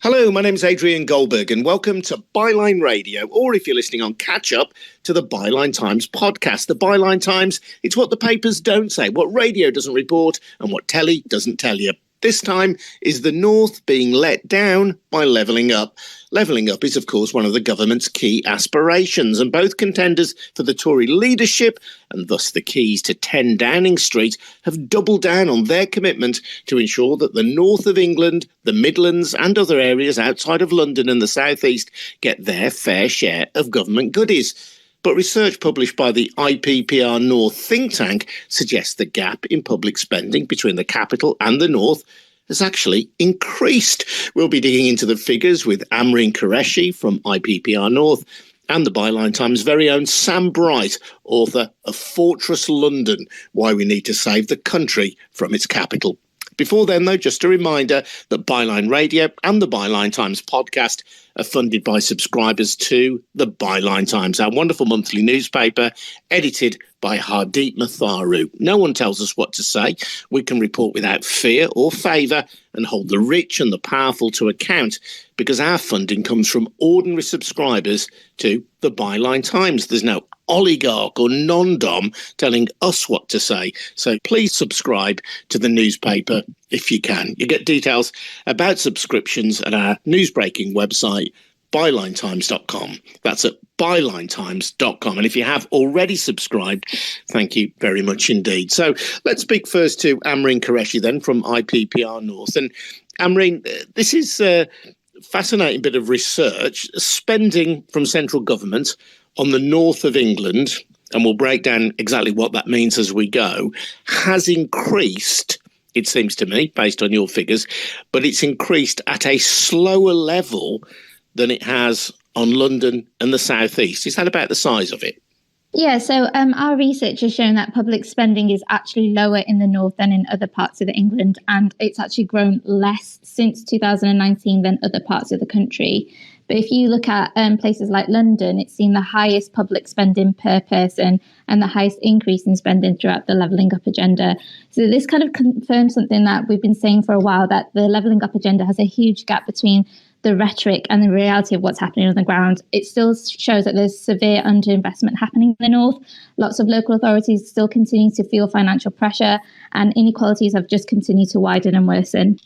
Hello, my name's Adrian Goldberg and welcome to Byline Radio, or if you're listening on Catch Up, to the Byline Times podcast. The Byline Times, it's what the papers don't say, what radio doesn't report and what telly doesn't tell you. This time is the North being let down by levelling up. Levelling up is, of course, one of the government's key aspirations, and both contenders for the Tory leadership, and thus the keys to 10 Downing Street, have doubled down on their commitment to ensure that the north of England, the Midlands and other areas outside of London and the South East get their fair share of government goodies. But research published by the IPPR North think tank suggests the gap in public spending between the capital and the north has actually increased. We'll be digging into the figures with Amreen Qureshi from IPPR North and the Byline Times' very own Sam Bright, author of Fortress London, Why We Need to Save the Country from Its Capital. Before then, though, just a reminder that Byline Radio and the Byline Times podcast are funded by subscribers to the Byline Times, our wonderful monthly newspaper, edited by Hardeep Matharu. No one tells us what to say. We can report without fear or favour and hold the rich and the powerful to account because our funding comes from ordinary subscribers to the Byline Times. There's no oligarch or non-dom telling us what to say. So please subscribe to the newspaper if you can. You get details about subscriptions at our newsbreaking website, bylinetimes.com. That's at bylinetimes.com. And if you have already subscribed, thank you very much indeed. So let's speak first to Amreen Qureshi then from IPPR North. And Amreen, this is a fascinating bit of research. Spending from central government on the north of England, and we'll break down exactly what that means as we go, has increased, it seems to me, based on your figures, but it's increased at a slower level than it has on London and the South East. Is that about the size of it? Yeah, so our research has shown that public spending is actually lower in the north than in other parts of England, and it's actually grown less since 2019 than other parts of the country. But if you look at places like London, it's seen the highest public spending per person and the highest increase in spending throughout the levelling up agenda. So this kind of confirms something that we've been saying for a while, that the levelling up agenda has a huge gap between the rhetoric and the reality of what's happening on the ground. It still shows that there's severe underinvestment happening in the north. Lots of local authorities still continue to feel financial pressure, and inequalities have just continued to widen and worsen.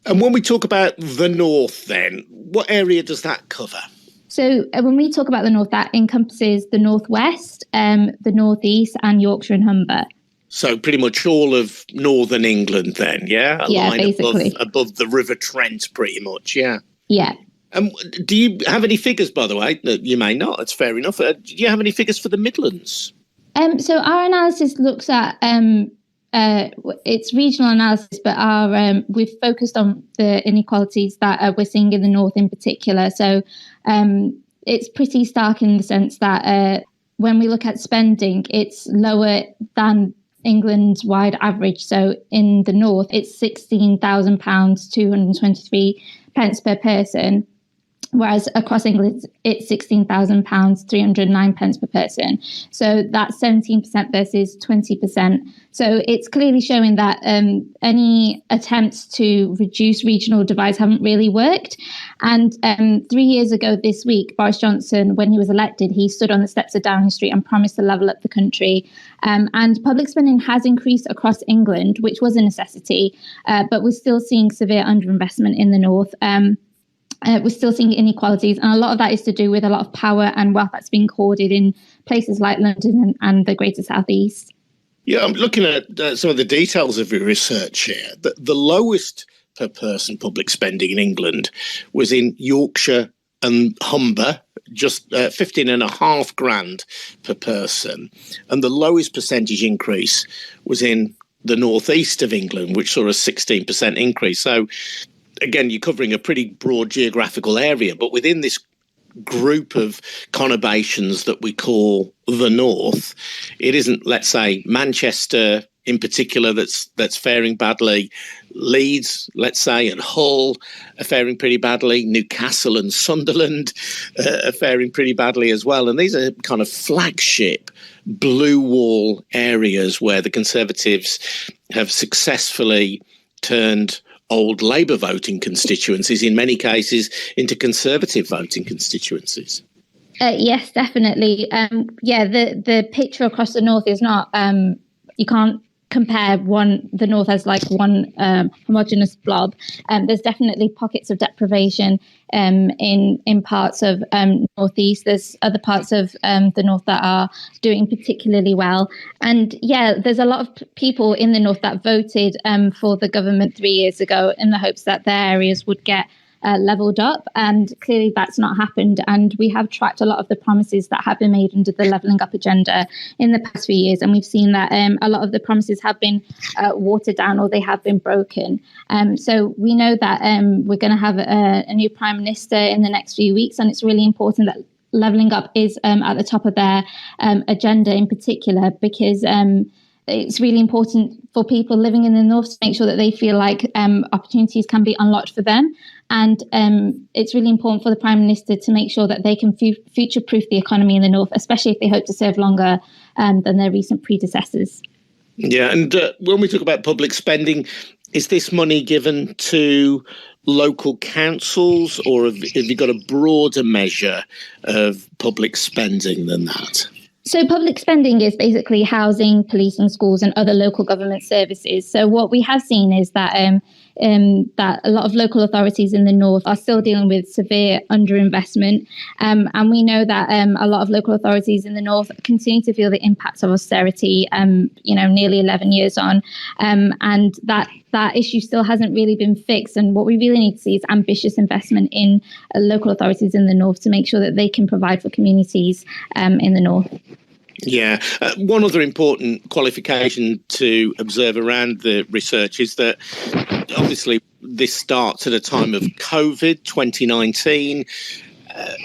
And when we talk about the north then, what area does that cover? So when we talk about the north, that encompasses the northwest, the northeast and Yorkshire and Humber. So pretty much all of northern England then, yeah? Yeah, basically. Above the River Trent, pretty much, yeah. Yeah. Do you have any figures, by the way? You may not, that's fair enough. Do you have any figures for the Midlands? So our analysis looks at it's regional analysis, but we've focused on the inequalities that we're seeing in the north in particular. So it's pretty stark in the sense that when we look at spending, it's lower than England's wide average. So in the north, it's £16,000, 223 pence per person, whereas across England, it's £16,000, 309 pence per person. So that's 17% versus 20%. So it's clearly showing that any attempts to reduce regional divides haven't really worked. And 3 years ago this week, Boris Johnson, when he was elected, he stood on the steps of Downing Street and promised to level up the country. And public spending has increased across England, which was a necessity, but we're still seeing severe underinvestment in the north. We're still seeing inequalities, and a lot of that is to do with a lot of power and wealth that's being hoarded in places like London and the Greater South East. Yeah, I'm looking at some of the details of your research here. The lowest per person public spending in England was in Yorkshire and Humber, just 15.5 grand per person. And the lowest percentage increase was in the northeast of England, which saw a 16% increase. So again, you're covering a pretty broad geographical area, but within this group of conurbations that we call the north, it isn't, let's say, Manchester in particular that's faring badly. Leeds, let's say, and Hull are faring pretty badly. Newcastle and Sunderland are faring pretty badly as well. And these are kind of flagship blue wall areas where the Conservatives have successfully turned old Labour voting constituencies, in many cases into Conservative voting constituencies. Yes, definitely. The picture across the north is not. You can't compare the north as like one homogenous blob. There's definitely pockets of deprivation in parts of northeast. There's other parts of the north that are doing particularly well. And there's a lot of people in the north that voted for the government 3 years ago in the hopes that their areas would get leveled up, and clearly that's not happened. And we have tracked a lot of the promises that have been made under the levelling up agenda in the past few years, and we've seen that a lot of the promises have been watered down or they have been broken. So we know that we're going to have a new Prime Minister in the next few weeks, and it's really important that levelling up is at the top of their agenda in particular, because it's really important for people living in the north to make sure that they feel like opportunities can be unlocked for them. And it's really important for the Prime Minister to make sure that they can future-proof the economy in the north, especially if they hope to serve longer than their recent predecessors. Yeah, and when we talk about public spending, is this money given to local councils, or have you got a broader measure of public spending than that? So public spending is basically housing, policing, schools and other local government services. So what we have seen is that that a lot of local authorities in the north are still dealing with severe underinvestment. And we know that a lot of local authorities in the north continue to feel the impacts of austerity, nearly 11 years on. And that issue still hasn't really been fixed. And what we really need to see is ambitious investment in local authorities in the north to make sure that they can provide for communities in the north. Yeah. One other important qualification to observe around the research is that obviously this starts at a time of COVID, 2019,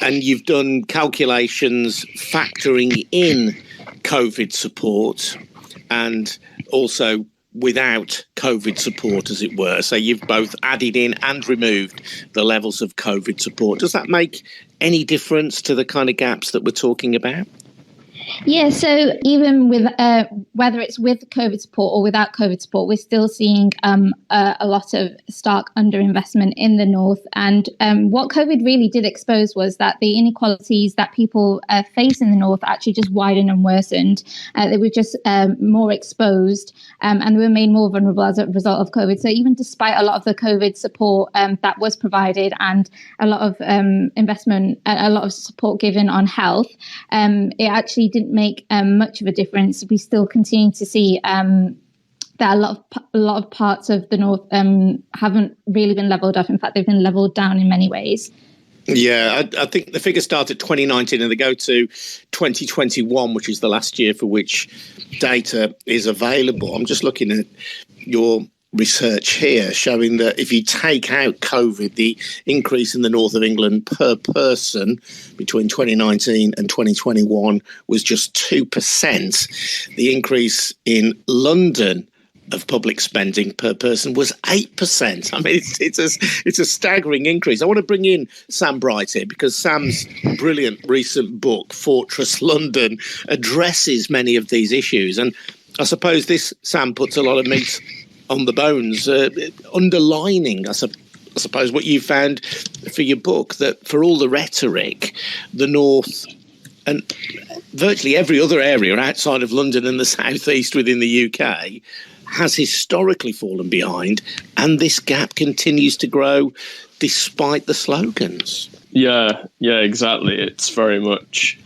and you've done calculations factoring in COVID support and also without COVID support, as it were. So you've both added in and removed the levels of COVID support. Does that make any difference to the kind of gaps that we're talking about? Yeah, so even with whether it's with COVID support or without COVID support, we're still seeing a lot of stark underinvestment in the north. And what COVID really did expose was that the inequalities that people face in the north actually just widened and worsened. They were just more exposed and they were made more vulnerable as a result of COVID. So even despite a lot of the COVID support that was provided and a lot of investment, a lot of support given on health, it actually didn't make much of a difference. We still continue to see that a lot of parts of the north haven't really been levelled up. In fact, they've been levelled down in many ways. Yeah, I think the figures start at 2019 and they go to 2021, which is the last year for which data is available. I'm just looking at your research here showing that if you take out COVID, the increase in the north of England per person between 2019 and 2021 was just 2%. The increase in London of public spending per person was 8%. I mean, it's a staggering increase. I want to bring in Sam Bright here because Sam's brilliant recent book, Fortress London, addresses many of these issues. And I suppose this, Sam, puts a lot of meat on the bones, underlining, I suppose, what you found for your book, that for all the rhetoric, the North and virtually every other area outside of London and the South East within the UK has historically fallen behind, and this gap continues to grow despite the slogans. Yeah, exactly. It very much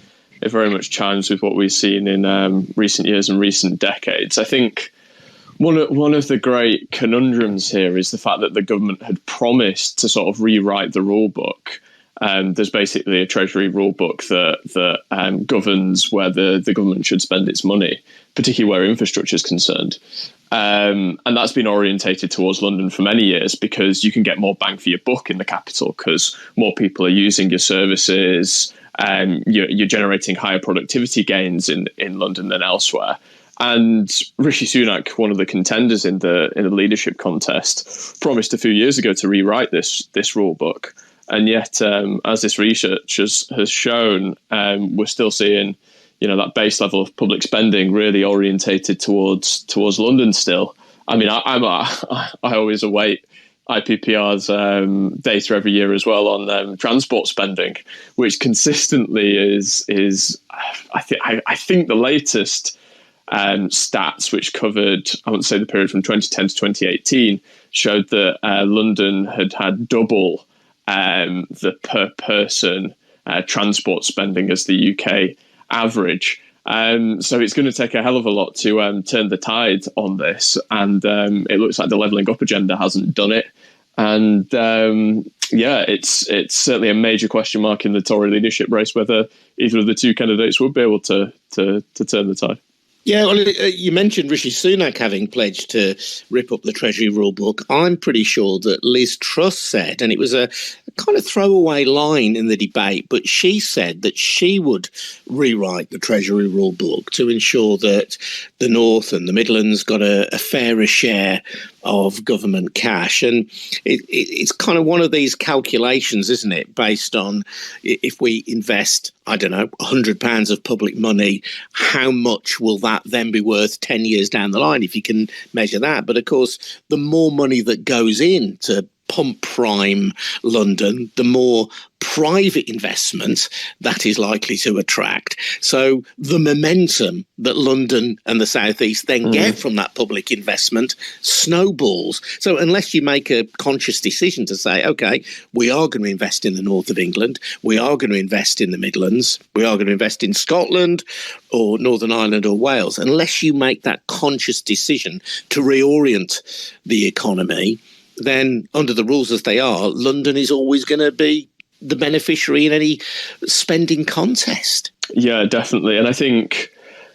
chimes with what we've seen in recent years and recent decades. I think one of the great conundrums here is the fact that the government had promised to sort of rewrite the rule book. There's basically a Treasury rule book that governs where the government should spend its money, particularly where infrastructure is concerned. And that's been orientated towards London for many years because you can get more bang for your buck in the capital because more people are using your services. You're generating higher productivity gains in London than elsewhere. And Rishi Sunak, one of the contenders in the leadership contest, promised a few years ago to rewrite this rule book. And yet, as this research has shown, we're still seeing, that base level of public spending really orientated towards London still. I mean, I always await IPPR's data every year as well on transport spending, which consistently is I think the latest stats, which covered, I wouldn't say the period from 2010 to 2018, showed that London had double the per person transport spending as the UK average. So it's going to take a hell of a lot to turn the tide on this, and it looks like the levelling up agenda hasn't done it. And it's certainly a major question mark in the Tory leadership race whether either of the two candidates would be able to turn the tide. Yeah, well, you mentioned Rishi Sunak having pledged to rip up the Treasury rule book. I'm pretty sure that Liz Truss said, and it was a kind of throwaway line in the debate, but she said that she would rewrite the Treasury rule book to ensure that the North and the Midlands got a fairer share of government cash. And it's kind of one of these calculations, isn't it, based on if we invest, I don't know, £100 of public money, how much will that then be worth 10 years down the line, if you can measure that? But of course, the more money that goes in to pump prime London, the more private investment that is likely to attract. So the momentum that London and the South East then get from that public investment snowballs. So unless you make a conscious decision to say, OK, we are going to invest in the north of England, we are going to invest in the Midlands, we are going to invest in Scotland or Northern Ireland or Wales, unless you make that conscious decision to reorient the economy, then under the rules as they are, London is always going to be the beneficiary in any spending contest. Yeah, definitely. And I think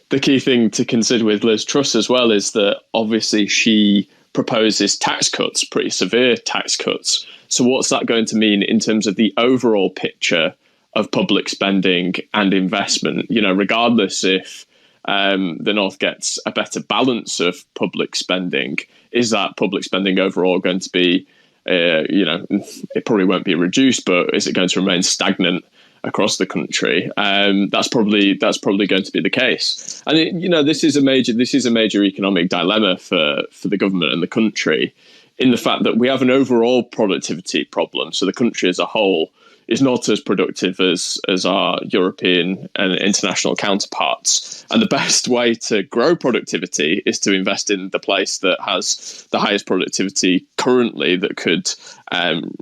the key thing to consider with Liz Truss as well is that obviously she proposes tax cuts, pretty severe tax cuts. So what's that going to mean in terms of the overall picture of public spending and investment? You know, regardless if the North gets a better balance of public spending, is that public spending overall going to be, it probably won't be reduced, but is it going to remain stagnant across the country? That's probably going to be the case. And this is a major economic dilemma for the government and the country, in the fact that we have an overall productivity problem. So the country as a whole is not as productive as our European and international counterparts. And the best way to grow productivity is to invest in the place that has the highest productivity currently, that could,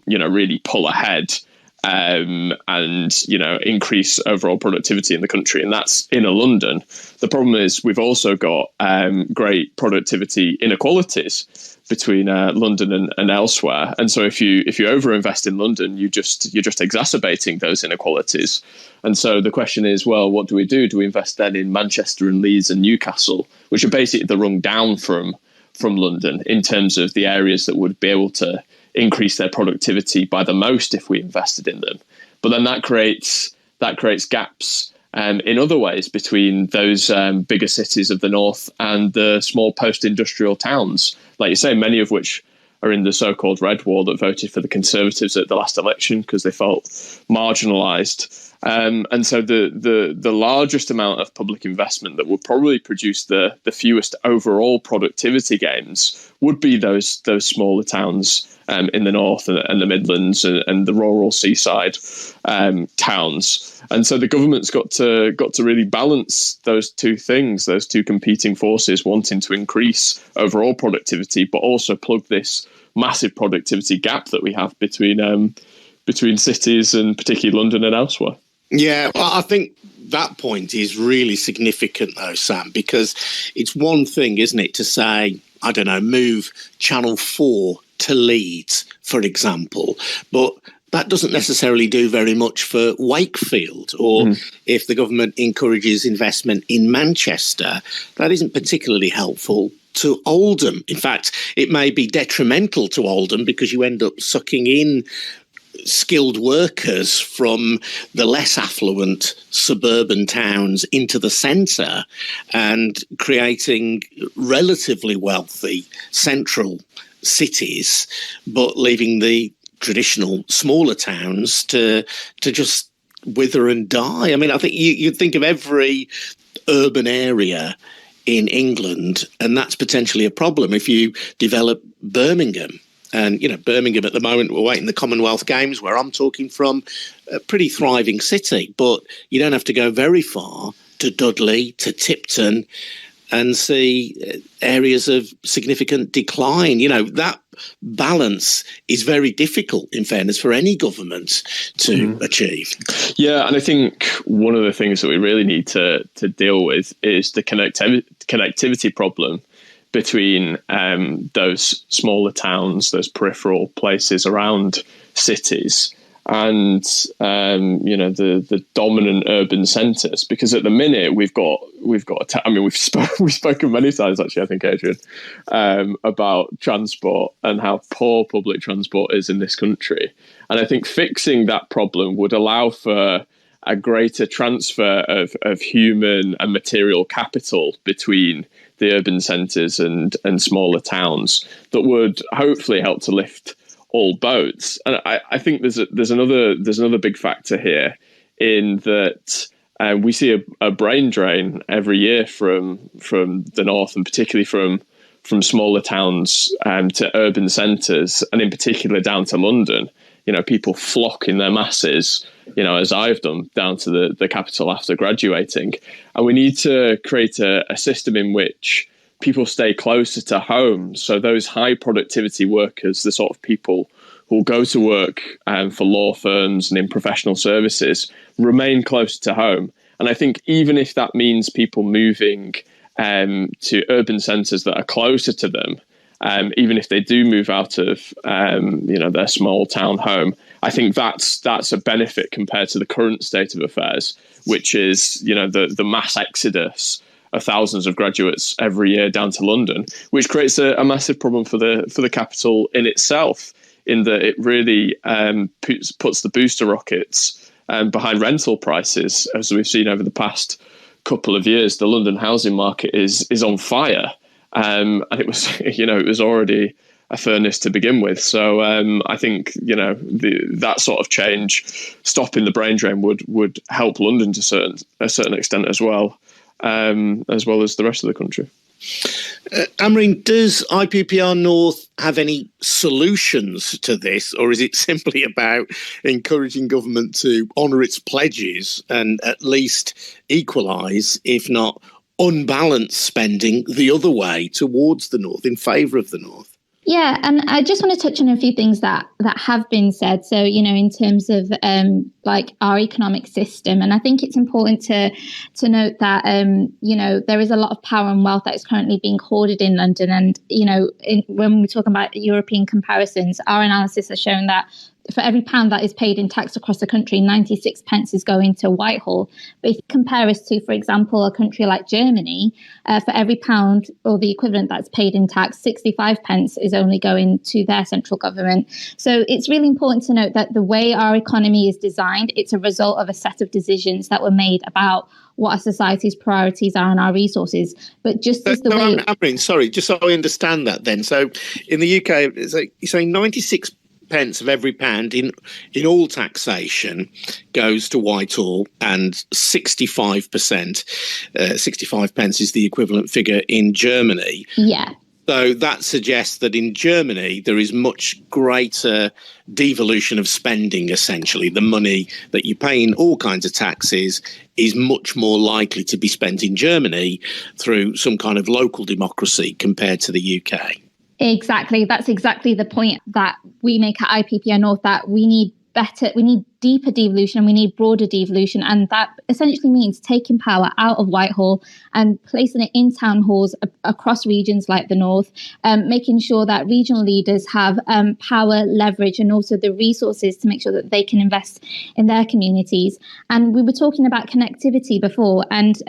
really pull ahead and increase overall productivity in the country. And that's inner London. The problem is we've also got great productivity inequalities between London and elsewhere. And so if you overinvest in London, you're just exacerbating those inequalities. And so the question is, well, what do we do? Do we invest then in Manchester and Leeds and Newcastle, which are basically the rung down from London in terms of the areas that would be able to increase their productivity by the most if we invested in them? But then that creates gaps in other ways between those bigger cities of the north and the small post-industrial towns, like you say, many of which are in the so-called red wall that voted for the Conservatives at the last election because they felt marginalised. And so the largest amount of public investment that would probably produce the fewest overall productivity gains would be those smaller towns in the north and the Midlands and the rural seaside towns. And so the government's got to really balance those two things, those two competing forces, wanting to increase overall productivity, but also plug this massive productivity gap that we have between cities and particularly London and elsewhere. Yeah, well, I think that point is really significant, though, Sam, because it's one thing, isn't it, to say, I don't know, move Channel 4 to Leeds, for example, but that doesn't necessarily do very much for Wakefield, or if the government encourages investment in Manchester, that isn't particularly helpful to Oldham. In fact, it may be detrimental to Oldham because you end up sucking in skilled workers from the less affluent suburban towns into the centre and creating relatively wealthy central cities, but leaving the traditional smaller towns to just wither and die. I mean, I think you think of every urban area in England, and that's potentially a problem. If you develop Birmingham, And, Birmingham at the moment, we're waiting the Commonwealth Games, where I'm talking from, a pretty thriving city. But you don't have to go very far to Dudley, to Tipton, and see areas of significant decline. That balance is very difficult, in fairness, for any government to achieve. Yeah, and I think one of the things that we really need to deal with is the connectivity problem between those smaller towns, those peripheral places around cities, and the dominant urban centres. Because at the minute we've spoken many times, actually, I think, Adrian, about transport and how poor public transport is in this country. And I think fixing that problem would allow for a greater transfer of human and material capital between the urban centres and smaller towns that would hopefully help to lift all boats. And I think there's another big factor here, in that we see a brain drain every year from the north, and particularly from smaller towns to urban centres, and in particular down to London. People flock in their masses, as I've done, down to the capital after graduating. And we need to create a system in which people stay closer to home. So those high productivity workers, the sort of people who will go to work for law firms and in professional services, remain closer to home. And I think even if that means people moving to urban centres that are closer to them, even if they do move out of their small town home, I think that's a benefit compared to the current state of affairs, which is the mass exodus of thousands of graduates every year down to London, which creates a massive problem for the capital in itself, in that it really puts the booster rockets behind rental prices. As we've seen over the past couple of years, the London housing market is on fire. And it was already a furnace to begin with. So I think that sort of change, stopping the brain drain, would help London to a certain extent as well as the rest of the country. Amreen, does IPPR North have any solutions to this, or is it simply about encouraging government to honour its pledges and at least equalise, if not unbalance, spending the other way towards the north, in favour of the north? Yeah, and I just want to touch on a few things that have been said. So, in terms of our economic system, and I think it's important to note that there is a lot of power and wealth that is currently being hoarded in London. And when we're talking about European comparisons, our analysis has shown that for every pound that is paid in tax across the country, 96 pence is going to Whitehall. But if you compare us to, for example, a country like Germany, for every pound or the equivalent that's paid in tax, 65 pence is only going to their central government. So it's really important to note that the way our economy is designed, it's a result of a set of decisions that were made about what our society's priorities are and our resources. But just as the way... Amreen, sorry, just so I understand that then. So in the UK, it's like you're saying 96 pence of every pound in all taxation goes to Whitehall, and 65%, 65 pence is the equivalent figure in Germany. Yeah. So that suggests that in Germany there is much greater devolution of spending, essentially. The money that you pay in all kinds of taxes is much more likely to be spent in Germany through some kind of local democracy compared to the UK. Exactly. That's exactly the point that we make at IPPR North, that we need deeper devolution, and we need broader devolution. And that essentially means taking power out of Whitehall and placing it in town halls across regions like the North, making sure that regional leaders have power, leverage, and also the resources to make sure that they can invest in their communities. And we were talking about connectivity before, and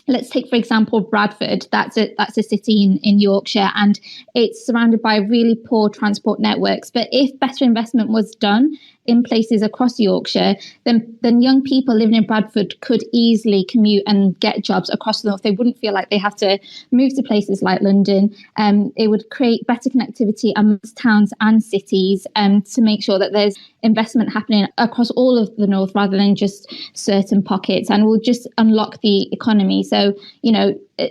let's take, for example, Bradford. That's a city in Yorkshire, and it's surrounded by really poor transport networks. But if better investment was done in places across Yorkshire, then young people living in Bradford could easily commute and get jobs across the north. They wouldn't feel like they have to move to places like London. It would create better connectivity amongst towns and cities to make sure that there's investment happening across all of the north rather than just certain pockets, and will just unlock the economy. So,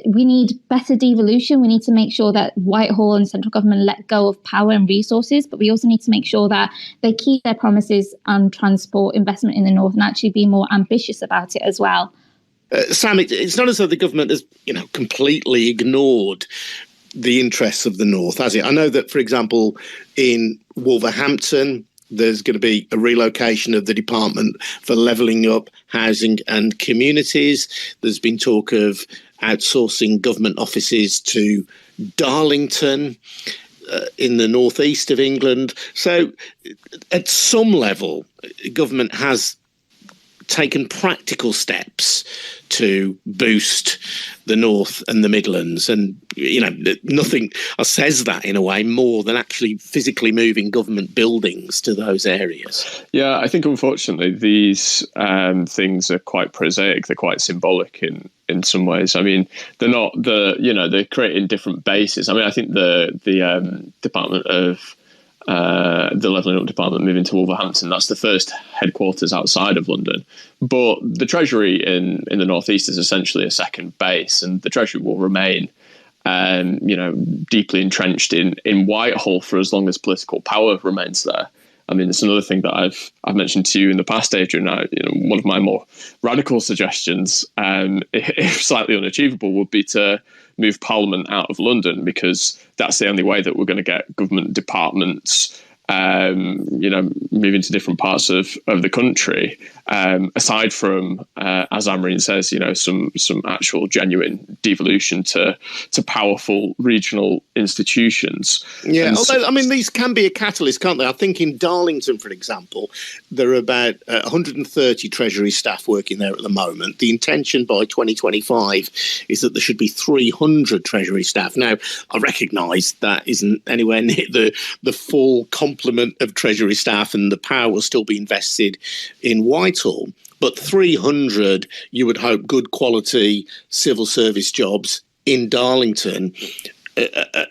we need better devolution. We need to make sure that Whitehall and central government let go of power and resources, but we also need to make sure that they keep their promises on transport investment in the north and actually be more ambitious about it as well. Sam, it's not as though the government has, completely ignored the interests of the north, has it? I know that, for example, in Wolverhampton, there's going to be a relocation of the Department for Levelling Up, Housing and Communities. There's been talk of outsourcing government offices to Darlington in the northeast of England. So at some level, government has taken practical steps to boost the North and the Midlands. And, nothing says that in a way more than actually physically moving government buildings to those areas. Yeah, I think unfortunately these things are quite prosaic. They're quite symbolic in some ways. I mean, they're not they're creating different bases. I mean, I think the Department of the Levelling Up Department moving to Wolverhampton, that's the first headquarters outside of London. But the Treasury in the North East is essentially a second base, and the Treasury will remain deeply entrenched in Whitehall for as long as political power remains there. I mean, it's another thing that I've mentioned to you in the past, Adrian. One of my more radical suggestions, if slightly unachievable, would be to move Parliament out of London, because that's the only way that we're going to get government departments, moving to different parts of the country. Aside from, as Amreen says, some actual genuine devolution to powerful regional institutions. Yeah, although these can be a catalyst, can't they? I think in Darlington, for example, there are about 130 Treasury staff working there at the moment. The intention by 2025 is that there should be 300 Treasury staff. Now, I recognise that isn't anywhere near the full complement of Treasury staff, and the power will still be invested in Whitehall. But 300, you would hope, good quality civil service jobs in Darlington,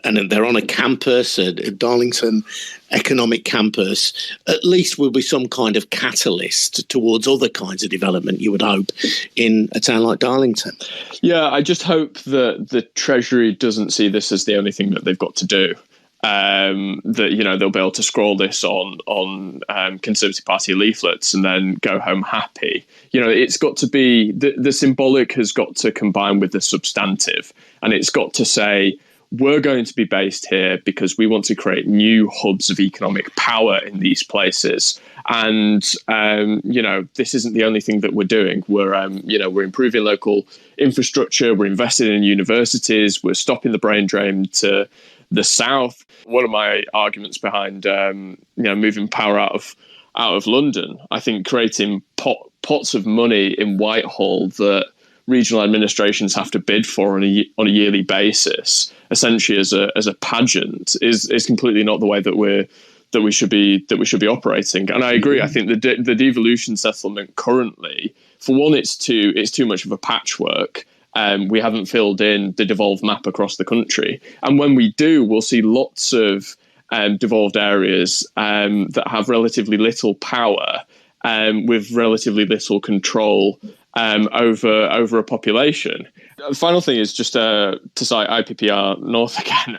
and they're on a campus, a Darlington economic campus, at least will be some kind of catalyst towards other kinds of development, you would hope, in a town like Darlington. Yeah, I just hope that the Treasury doesn't see this as the only thing that they've got to do. That they'll be able to scroll this on Conservative Party leaflets and then go home happy. It's got to be the symbolic has got to combine with the substantive, and it's got to say, we're going to be based here because we want to create new hubs of economic power in these places. And, this isn't the only thing that we're doing. We're improving local infrastructure. We're investing in universities. We're stopping the brain drain to the south. One of my arguments behind, moving power out of London, I think creating pots of money in Whitehall that regional administrations have to bid for on a yearly basis, essentially as a pageant, is completely not the way that we should be operating. And I agree. I think the devolution settlement currently, for one, it's too much of a patchwork. We haven't filled in the devolved map across the country, and when we do, we'll see lots of devolved areas that have relatively little power, with relatively little control over a population. The final thing is just to cite IPPR North again,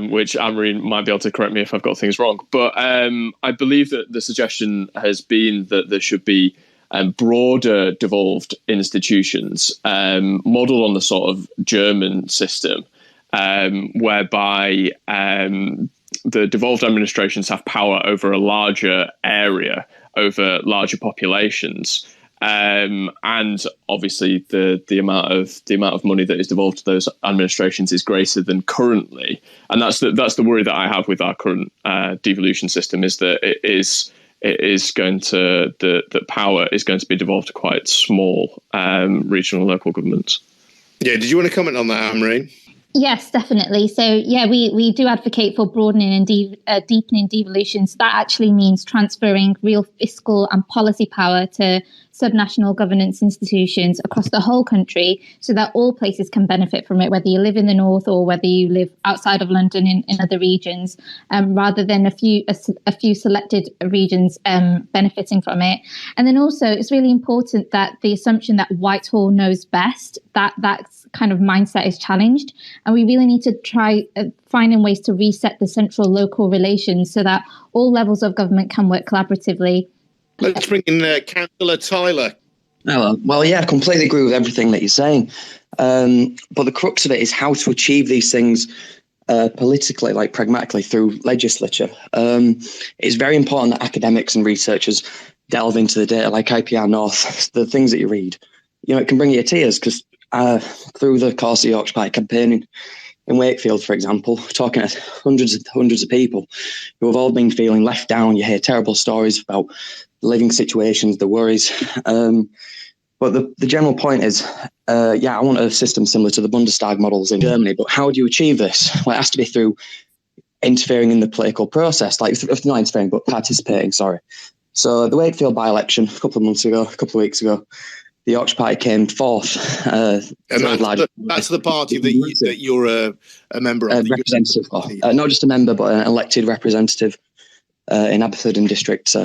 which Amreen might be able to correct me if I've got things wrong. But I believe that the suggestion has been that there should be broader devolved institutions, modelled on the sort of German system, whereby the devolved administrations have power over a larger area, over larger populations. And obviously the amount of money that is devolved to those administrations is greater than currently, and that's the worry that I have with our current devolution system, is that the power is going to be devolved to quite small regional and local governments. Yeah, did you want to comment on that, Amreen? Yes, definitely. So, yeah, we do advocate for broadening and deepening devolution. So that actually means transferring real fiscal and policy power to subnational governance institutions across the whole country so that all places can benefit from it, whether you live in the north or whether you live outside of London in other regions, rather than a few selected regions benefiting from it. And then also, it's really important that the assumption that Whitehall knows best, that kind of mindset is challenged. And we really need to try finding ways to reset the central-local relations so that all levels of government can work collaboratively. Let's bring in Councillor Tyler. Well, yeah, I completely agree with everything that you're saying. But the crux of it is how to achieve these things politically, like pragmatically through legislature. It's very important that academics and researchers delve into the data, like IPPR North, the things that you read. It can bring you to tears because through the course of Yorkshire Party campaigning in Wakefield, for example, talking to hundreds of people who have all been feeling left down. You hear terrible stories about the living situations, the worries. But the general point is, I want a system similar to the Bundestag models in Germany. But how do you achieve this? Well, it has to be through interfering in the political process, not interfering, but participating, sorry. So the Wakefield by-election a couple of weeks ago, the Yorkshire Party came fourth. And that's the party that you're a member of. Representative for. Not just a member, but an elected representative in Abbotsford District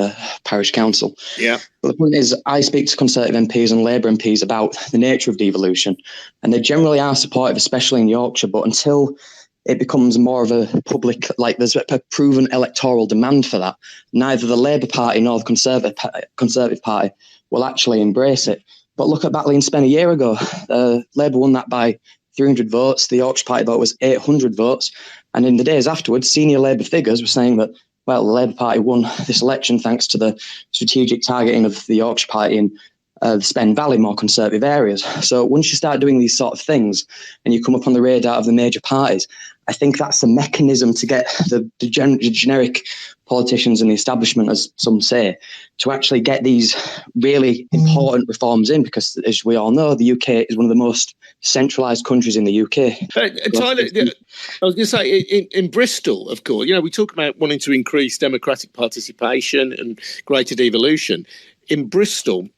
Parish Council. Yeah. But the point is, I speak to Conservative MPs and Labour MPs about the nature of devolution, and they generally are supportive, especially in Yorkshire, but until it becomes more of a public, like there's a proven electoral demand for that, neither the Labour Party nor the Conservative Party will actually embrace it. But look at Batley and Spen a year ago. Labour won that by 300 votes. The Yorkshire Party vote was 800 votes. And in the days afterwards, senior Labour figures were saying that, well, the Labour Party won this election thanks to the strategic targeting of the Yorkshire Party in the Spen Valley, more conservative areas. So once you start doing these sort of things and you come up on the radar of the major parties, I think that's the mechanism to get the generic politicians and the establishment, as some say, to actually get these really important reforms in, because as we all know, the UK is one of the most centralised countries in the UK. Tyler, I was going to say, in Bristol, of course, we talk about wanting to increase democratic participation and greater devolution. In Bristol,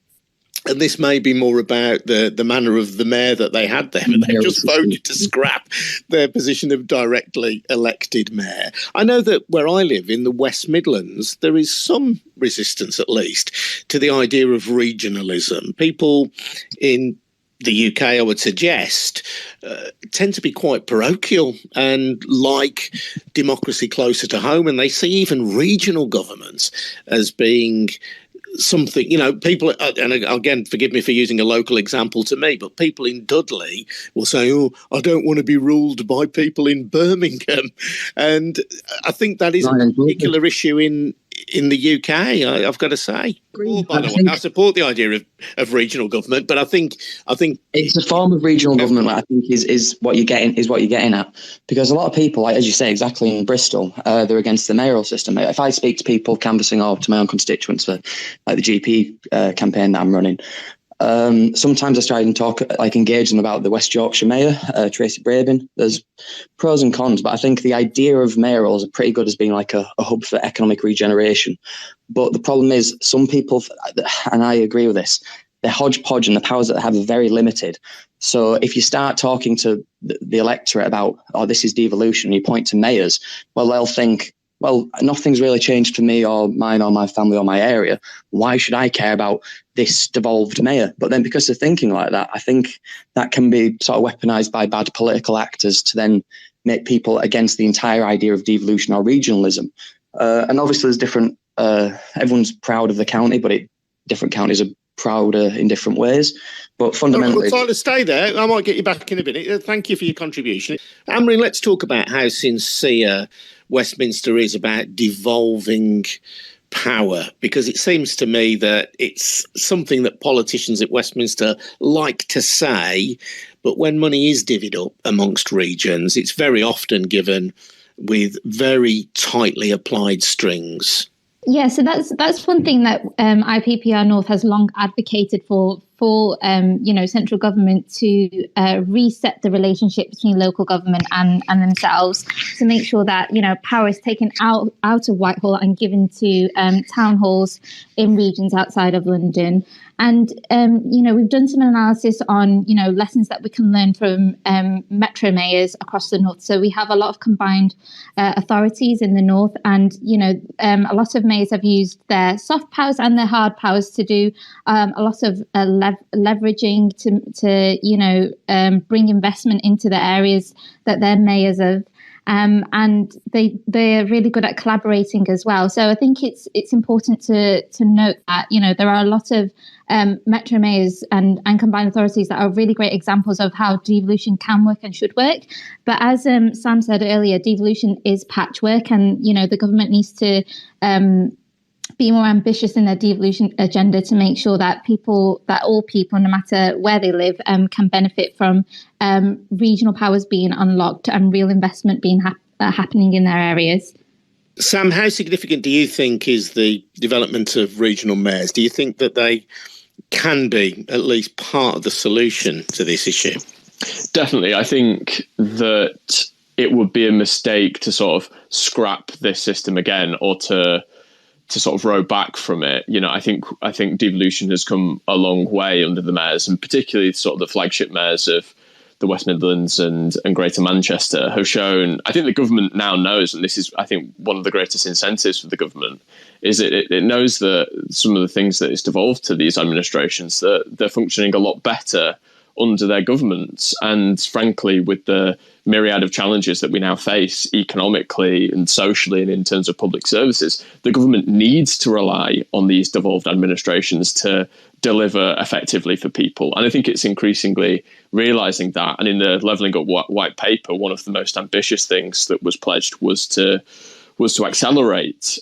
and this may be more about the manner of the mayor that they had there, but they just voted to scrap their position of directly elected mayor. I know that where I live in the West Midlands, there is some resistance, at least, to the idea of regionalism. People in the UK, I would suggest, tend to be quite parochial and like democracy closer to home, and they see even regional governments as being something, people, and again, forgive me for using a local example to me, but people in Dudley will say, I don't want to be ruled by people in Birmingham. And I think that is a particular issue in the UK, I've got to say. By the way, I support the idea of regional government, but I think it's a form of regional government that I think is what you're getting at, because a lot of people, like as you say, exactly in Bristol, they're against the mayoral system. If I speak to people canvassing or to my own constituents for like the GP campaign that I'm running, sometimes I try and engage them about the West Yorkshire mayor, Tracy Brabin. There's pros and cons, but I think the idea of mayorals are pretty good as being like a hub for economic regeneration. But the problem is some people, and I agree with this, they're hodgepodge and the powers that they have are very limited. So if you start talking to the electorate about, this is devolution, you point to mayors, well, they'll think, well, nothing's really changed for me or mine or my family or my area. Why should I care about this devolved mayor? But then because they're thinking like that, I think that can be sort of weaponized by bad political actors to then make people against the entire idea of devolution or regionalism. And obviously there's different, everyone's proud of the county, but different counties are prouder in different ways. But fundamentally... Well, Tyler, stay there. I might get you back in a minute. Thank you for your contribution. Amreen, let's talk about how sincere Westminster is about devolving power, because it seems to me that it's something that politicians at Westminster like to say, but when money is divvied up amongst regions, it's very often given with very tightly applied strings. Yeah, so that's one thing that IPPR North has long advocated for for central government to reset the relationship between local government and themselves, to make sure that power is taken out of Whitehall and given to town halls in regions outside of London. And we've done some analysis on lessons that we can learn from metro mayors across the north. So we have a lot of combined authorities in the north, and a lot of mayors have used their soft powers and their hard powers to do a lot of leveraging to bring investment into the areas that they're mayors of. And they're really good at collaborating as well. So I think it's important to note that there are a lot of metro mayors and combined authorities that are really great examples of how devolution can work and should work. But as Sam said earlier, devolution is patchwork, and the government needs to be more ambitious in their devolution agenda to make sure that all people, no matter where they live, can benefit from regional powers being unlocked and real investment being happening in their areas. Sam, how significant do you think is the development of regional mayors? Do you think that they can be at least part of the solution to this issue? Definitely. I think that it would be a mistake to sort of scrap this system again, or to sort of row back from it. I think devolution has come a long way under the mayors, and particularly sort of the flagship mayors of the West Midlands and Greater Manchester have shown. I think the government now knows, and this is, I think, one of the greatest incentives for the government, is that it knows that some of the things that it's devolved to these administrations, that they're functioning a lot better under their governments. And frankly, with the myriad of challenges that we now face economically and socially and in terms of public services, the government needs to rely on these devolved administrations to deliver effectively for people. And I think it's increasingly realising that. And in the Levelling Up White Paper, one of the most ambitious things that was pledged was to accelerate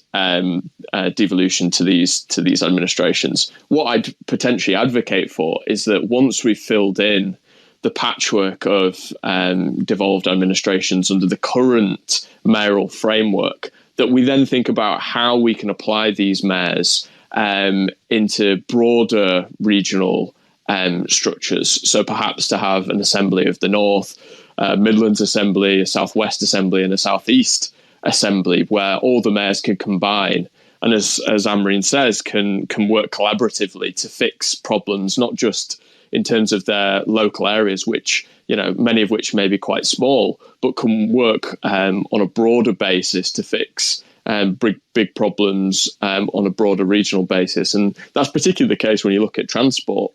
devolution to these administrations. What I'd potentially advocate for is that once we've filled in the patchwork of devolved administrations under the current mayoral framework, that we then think about how we can apply these mayors into broader regional structures. So perhaps to have an Assembly of the North, Midlands Assembly, a South West Assembly, and a South East Assembly, where all the mayors can combine, and as Amreen says, can work collaboratively to fix problems, not just in terms of their local areas, which many of which may be quite small, but can work on a broader basis to fix big problems on a broader regional basis. And that's particularly the case when you look at transport.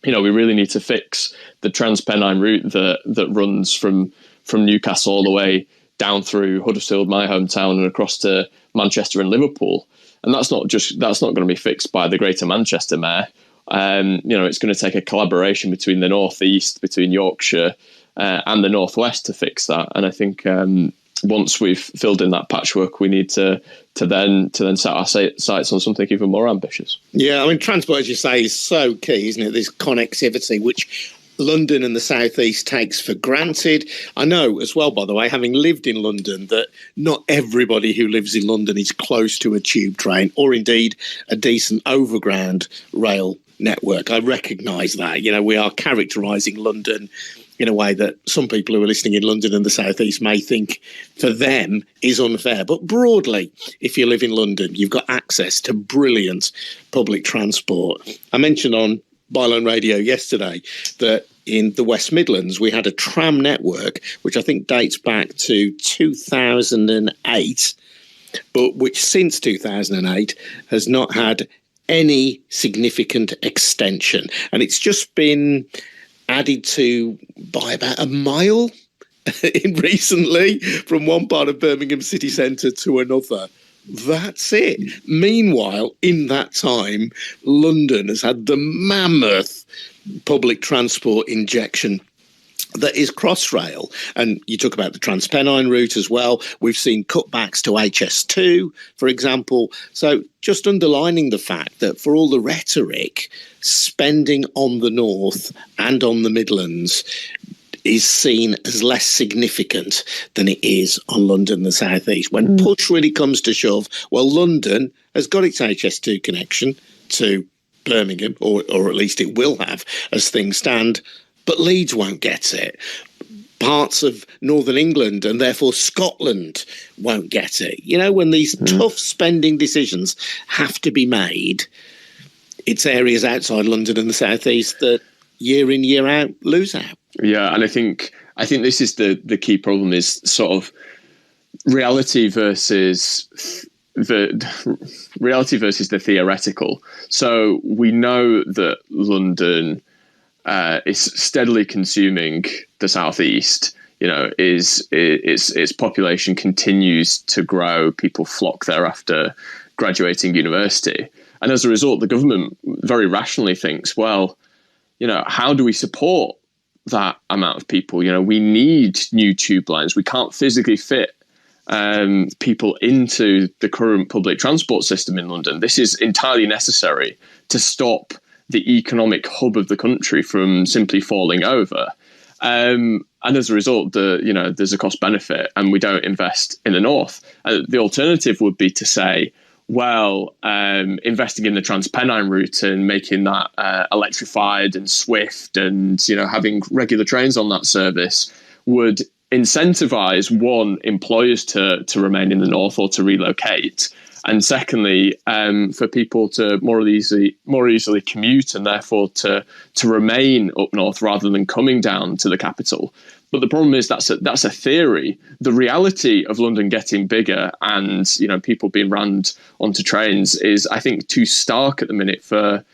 We really need to fix the Transpennine route that runs from Newcastle all the way down through Huddersfield, my hometown, and across to Manchester and Liverpool. And that's not going to be fixed by the Greater Manchester Mayor. It's going to take a collaboration between the North East, between Yorkshire and the North West to fix that. And I think once we've filled in that patchwork, we need to then set our sights on something even more ambitious. Yeah, I mean, transport, as you say, is so key, isn't it? This connectivity, which London and the South East takes for granted. I know as well, by the way, having lived in London, that not everybody who lives in London is close to a tube train or indeed a decent overground rail network. I recognise that. We are characterising London in a way that some people who are listening in London and the South East may think for them is unfair. But broadly, if you live in London, you've got access to brilliant public transport. I mentioned on Byline Radio yesterday that in the West Midlands we had a tram network which I think dates back to 2008, but which since 2008 has not had any significant extension, and it's just been added to by about a mile recently from one part of Birmingham city centre to another. That's it. Meanwhile, in that time, London has had the mammoth public transport injection that is Crossrail. And you talk about the Transpennine route as well. We've seen cutbacks to HS2, for example. So just underlining the fact that for all the rhetoric, spending on the North and on the Midlands is seen as less significant than it is on London and the South East. When push really comes to shove, well, London has got its HS2 connection to Birmingham, or at least it will have as things stand, but Leeds won't get it. Parts of Northern England and therefore Scotland won't get it. You know, when these tough spending decisions have to be made, it's areas outside London and the South East that year in, year out lose out. Yeah, and I think this is the key problem, is sort of reality versus the theoretical. So we know that London is steadily consuming the southeast. You know, its population continues to grow. People flock there after graduating university, and as a result, the government very rationally thinks, well, you know, how do we support that amount of people? You know, we need new tube lines. We can't physically fit people into the current public transport system in London. This is entirely necessary to stop the economic hub of the country from simply falling over. And as a result, there's a cost benefit, and we don't invest in the north. The alternative would be to say, well, investing in the Transpennine route and making that electrified and swift, and having regular trains on that service would incentivize, one, employers to remain in the north or to relocate, and secondly, for people to more easily commute, and therefore to remain up north rather than coming down to the capital. But the problem is that's a theory. The reality of London getting bigger and people being rammed onto trains is, I think, too stark at the minute for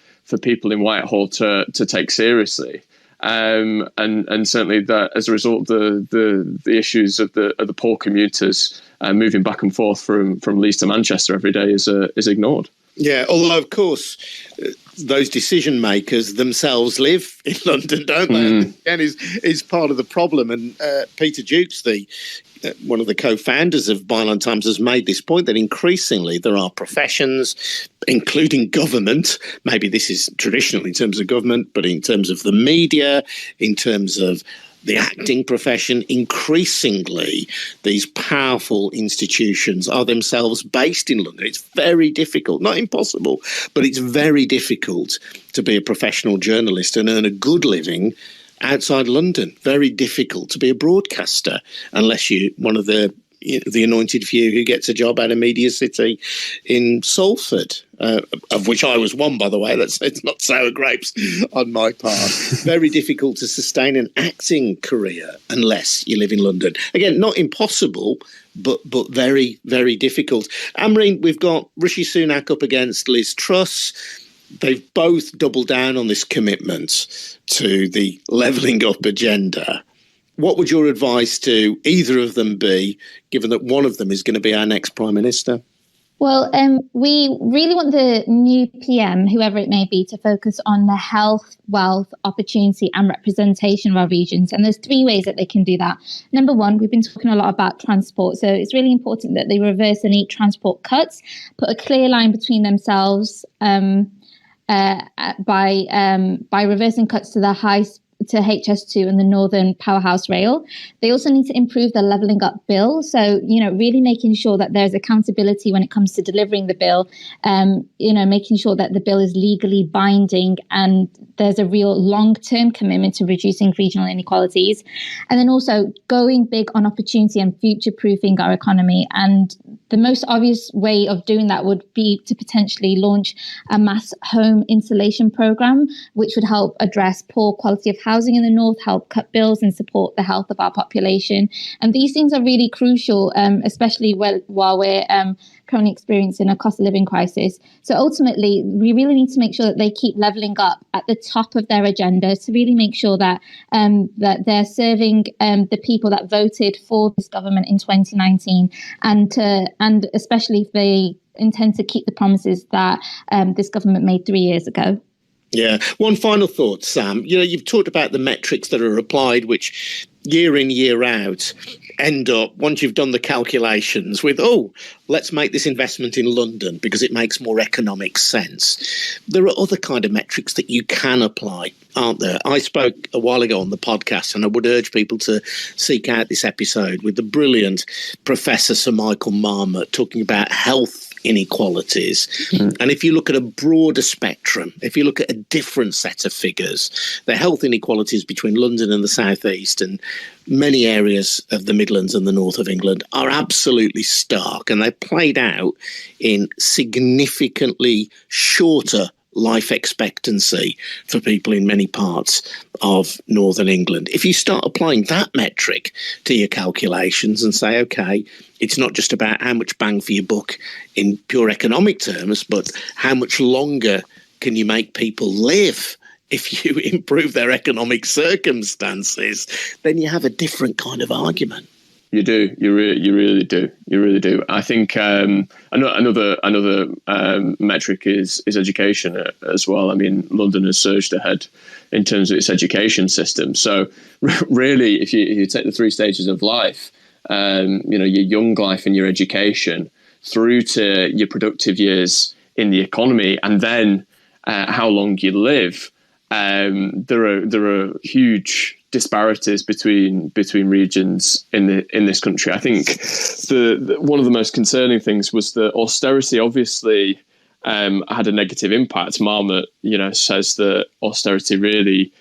people in Whitehall to take seriously. And certainly that, as a result, the issues of the poor commuters moving back and forth from Leeds to Manchester every day is ignored. Yeah, although of course those decision makers themselves live in London, don't they? And is part of the problem. And Peter Jukes, one of the co-founders of Byline Times, has made this point that increasingly there are professions, including government. Maybe this is traditional in terms of government, but in terms of the media, in terms of the acting profession, increasingly these powerful institutions are themselves based in London. It's very difficult, not impossible, but it's very difficult to be a professional journalist and earn a good living outside London. Very difficult to be a broadcaster unless you're one of the anointed few who gets a job at a media city in Salford, of which I was one, by the way. It's not sour grapes on my part. Very difficult to sustain an acting career unless you live in London. Again, not impossible, but very, very difficult. Amreen, we've got Rishi Sunak up against Liz Truss. They've both doubled down on this commitment to the levelling up agenda. What would your advice to either of them be, given that one of them is going to be our next Prime Minister? Well, we really want the new PM, whoever it may be, to focus on the health, wealth, opportunity and representation of our regions. And there's three ways that they can do that. Number one, we've been talking a lot about transport. So it's really important that they reverse any transport cuts, put a clear line between themselves by reversing cuts to HS2 and the Northern Powerhouse Rail. They also need to improve the levelling up bill. So, really making sure that there's accountability when it comes to delivering the bill, making sure that the bill is legally binding and there's a real long-term commitment to reducing regional inequalities. And then also going big on opportunity and future-proofing our economy. And the most obvious way of doing that would be to potentially launch a mass home insulation program, which would help address poor quality of housing in the north, help cut bills and support the health of our population. And these things are really crucial, especially while we're currently experiencing a cost of living crisis. So ultimately, we really need to make sure that they keep levelling up at the top of their agenda to really make sure that that they're serving the people that voted for this government in 2019, and especially if they intend to keep the promises that this government made 3 years ago. Yeah. One final thought, Sam. You've talked about the metrics that are applied, which year in, year out end up, once you've done the calculations, with, let's make this investment in London because it makes more economic sense. There are other kind of metrics that you can apply. aren't there? I spoke a while ago on the podcast, and I would urge people to seek out this episode with the brilliant Professor Sir Michael Marmot talking about health inequalities. And if you look at a broader spectrum, if you look at a different set of figures, the health inequalities between London and the South East and many areas of the Midlands and the north of England are absolutely stark, and they're played out in significantly shorter life expectancy for people in many parts of northern England. If you start applying that metric to your calculations and say, okay, it's not just about how much bang for your buck in pure economic terms, but how much longer can you make people live if you improve their economic circumstances, then you have a different kind of argument. You do. You really do. You really do. I think another metric is education as well. I mean, London has surged ahead in terms of its education system. So really, if you take the three stages of life, your young life and your education through to your productive years in the economy, and then how long you live, there are huge disparities between regions in this country. I think the one of the most concerning things was that austerity obviously had a negative impact. Marmot, says that austerity really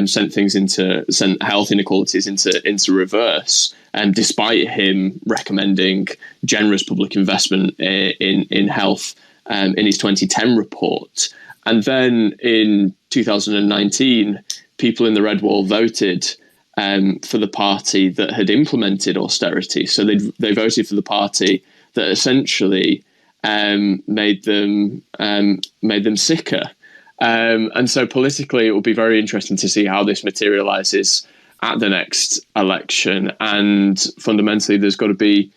sent health inequalities into reverse. And despite him recommending generous public investment in health in his 2010 report, and then in 2019. People in the Red Wall voted for the party that had implemented austerity. So they voted for the party that essentially made them sicker. And so politically, it will be very interesting to see how this materialises at the next election. And fundamentally, there's got to be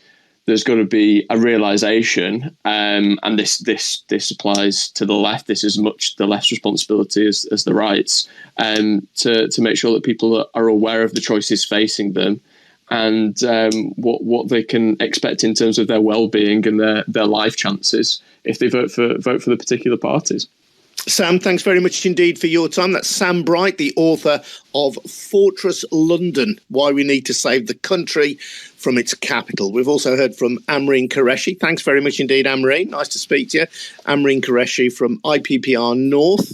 a realisation, and this applies to the left. This is much the left's responsibility as the right's, to make sure that people are aware of the choices facing them, and what they can expect in terms of their well-being and their life chances if they vote for the particular parties. Sam, thanks very much indeed for your time. That's Sam Bright, the author of Fortress London, Why We Need to Save the Country from Its Capital. We've also heard from Amreen Qureshi. Thanks very much indeed, Amreen. Nice to speak to you. Amreen Qureshi from IPPR North,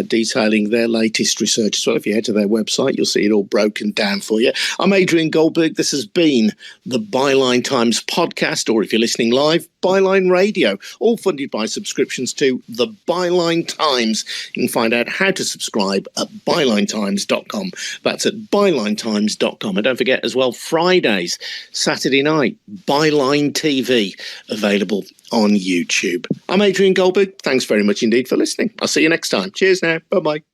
detailing their latest research as well. If you head to their website, you'll see it all broken down for you. I'm Adrian Goldberg. This has been the Byline Times podcast, or if you're listening live, Byline Radio, all funded by subscriptions to the Byline Times. You can find out how to subscribe at bylinetimes.com. That's at bylinetimes.com. And don't forget as well, Fridays, Saturday night, Byline TV, available on YouTube. I'm Adrian Goldberg. Thanks very much indeed for listening. I'll see you next time. Cheers now. Bye-bye.